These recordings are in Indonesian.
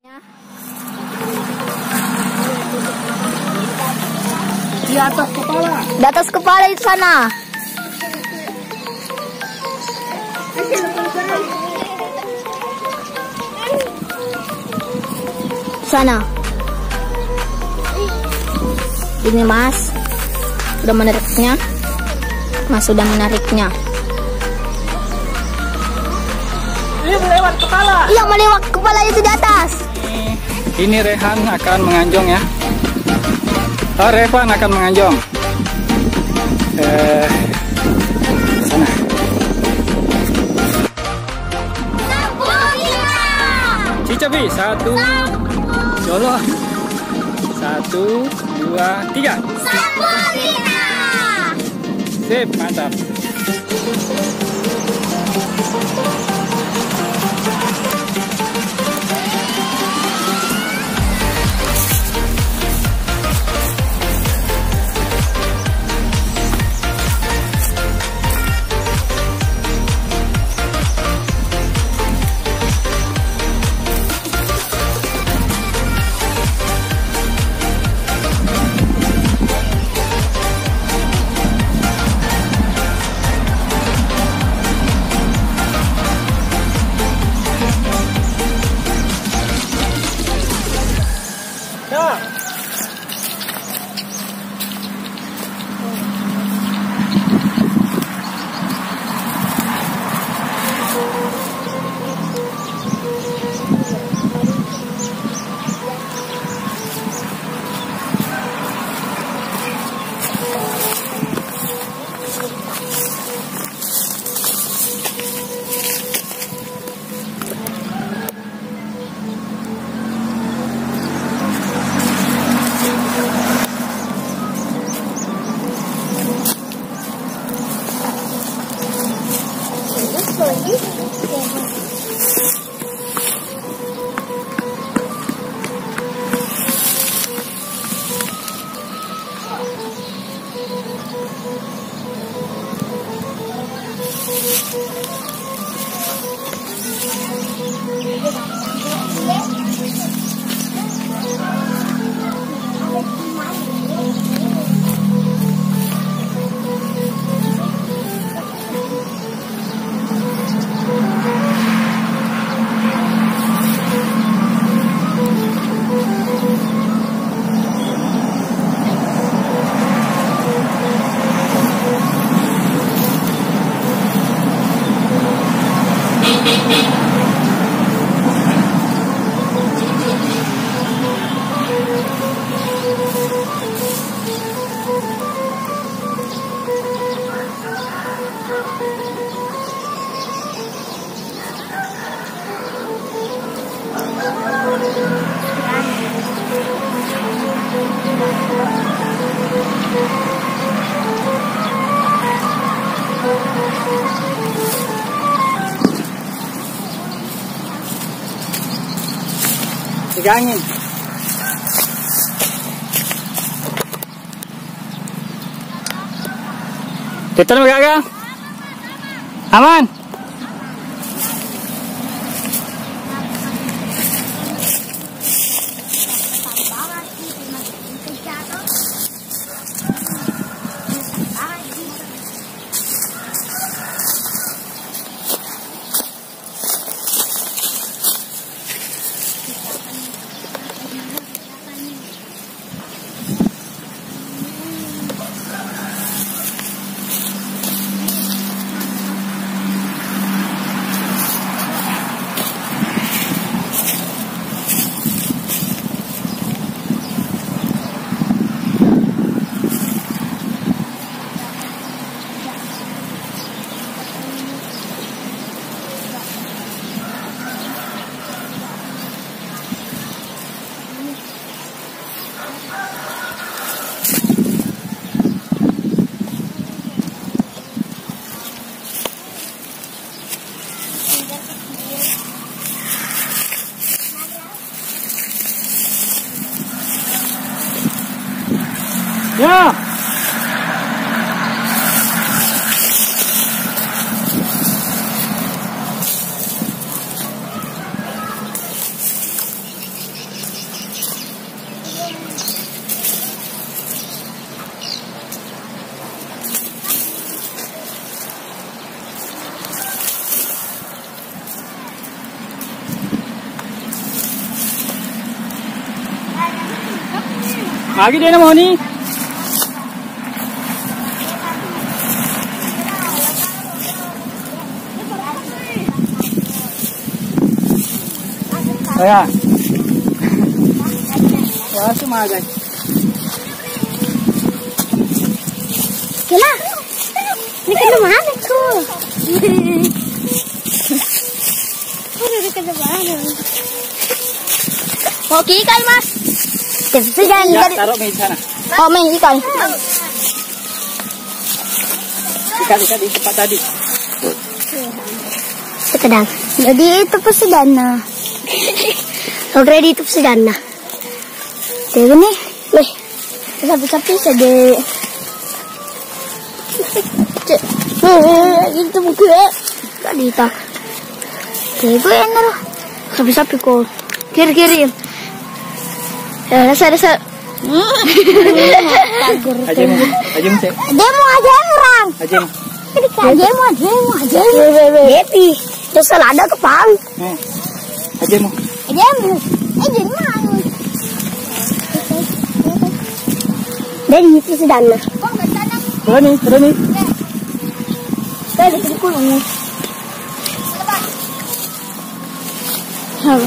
Di atas kepala. Di atas kepala itu sana. Sana. Ini Mas. Sudah menariknya. Mas sudah menariknya. Ini melewat kepala. Iya, melewat kepala itu di atas. Ini Rehan akan menganjong ya. Oh, Revan akan menganjong. Sana. Cicabi, 1, Jolo. 1, 2, 3. Sip, mantap. Pegangin. Kita pegang. Aman. Ya. Lagi dia mau nih. Ya. Wah, cuma guys. Gila. Ini kena mana tuh? Udah kena mana? Mau ikan mas? Jangan Ya, taruh di sana. Oh main ikan. Ikan di tempat tadi. Sedang. Jadi itu pesedana. Already itu pesedana. Jadi nih, sapi-sapi sedih. Gitu gue. Gak ditak. Kayak gue yang naruh. Sapi-sapi kok. Kiri-kiri. Rasa. Ajemu cek. Ajemu. Ajemu. Happy. Terus ada kepang. Ajemu. Dari itu sedana. Turun nih. Saya di kulung.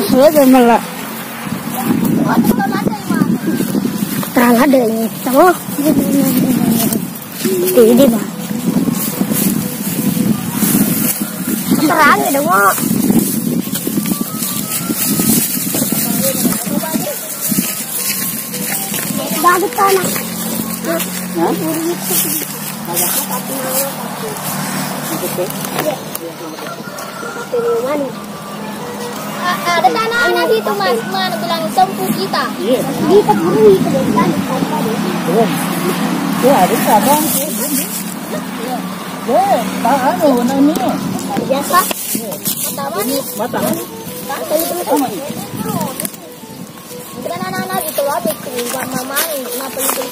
Sudah malah. Terang ada ini. Tahu? Ini mah. Terang ada mau. Bagus tanah. Ada tanah di itu mas, mana bilang sempu kita. Di terburu itu kan. Ya, ada cabang. Ini. Biasa. Mata mana? Bukan anak-anak itu loh, bukan mama ini, kenapa itu?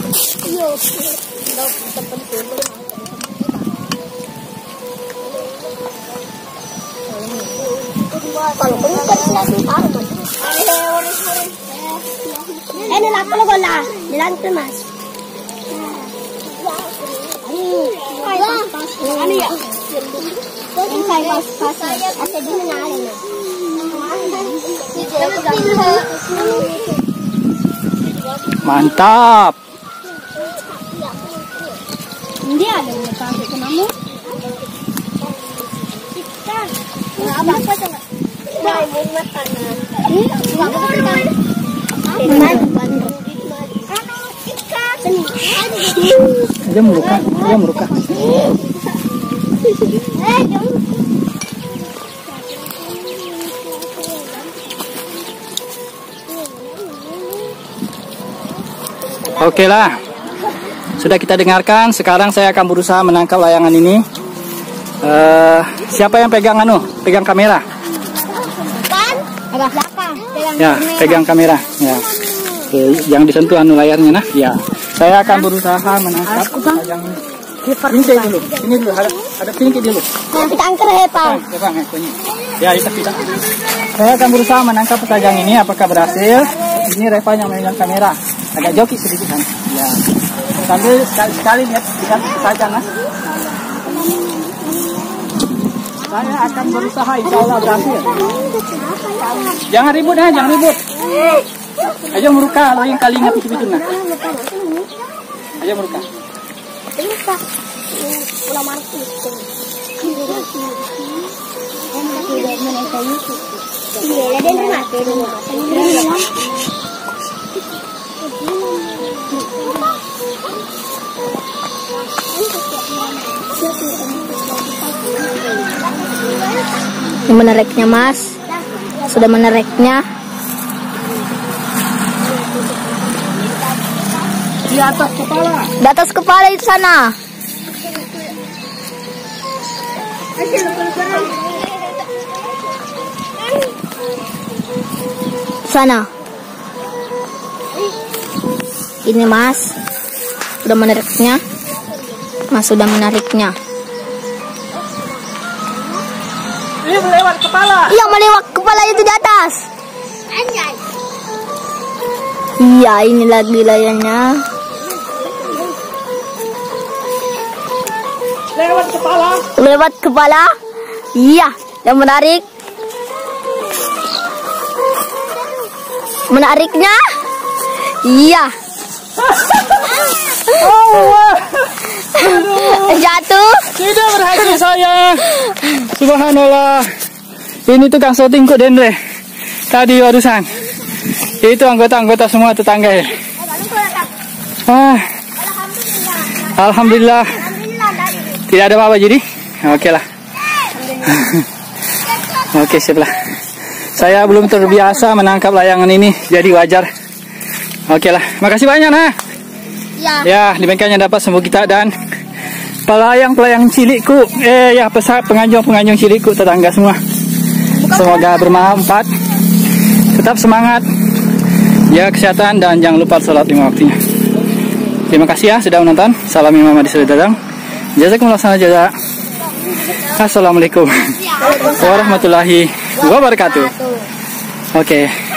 Iya, kalau punya kan silakan taruh. Nilak lo bola, nilang mas. Ano ya? Yung kay pas at di na naalala na. Mantap. Hindi alam na kasi ko na mo. Ikan. Apa pa siya? Dai mo mata na. Dia meruka. Oke lah, sudah kita dengarkan. Sekarang saya akan berusaha menangkap layangan ini. Siapa yang pegang kamera? Ya, pegang kamera. Ya, oke, jangan disentuh layarnya nah. Ya, saya akan berusaha menangkap layangan ini. Ini dulu, ada pinggir dulu. Kita angker ya Pak. Ya, itu kita. Saya akan berusaha menangkap petajang ini. Apakah berhasil? Ini Reva yang memegang kamera. Agak joki sedikit kan? Ya. Sambil sekali lihat petajang mas. Saya akan berusaha, insya Allah berhasil. Jangan ribut ya, jangan ribut. Ayo meruka, lo yang kali ingat itu nah. Ayo meruka. Menariknya mas, sudah menariknya. Di atas kepala. Di atas kepala itu sana. Sana. Ini mas, sudah menariknya. Mas sudah menariknya. Ini melewat kepala. Yang melewat kepala itu di atas. Iya, ini lagi layarnya. Lewat kepala. Lewat kepala. Iya, yang menarik. Menariknya. Iya. Allah. Jatuh. Tidak berhasil saya. Subhanallah. Ini tukang syuting kok Dendre. Tadi barusan. Itu anggota-anggota semua tetangga ya. Alhamdulillah. Tidak ada apa-apa jadi. Oke lah. Oke, siap lah. Saya belum terbiasa menangkap layangan ini, jadi wajar. Oke lah. Makasih banyak nah. Ya, demikiannya dapat sembuh kita dan pelayang-pelayang cilikku, penganjung-penganjung cilikku tetangga semua. Semoga bermanfaat. Tetap semangat, jaga kesehatan dan jangan lupa sholat 5 waktunya. Terima kasih ya sudah menonton. Salam Imam Adi Datang. Jazakumullah khairan jazak. Assalamualaikum warahmatullahi wabarakatuh. Oke.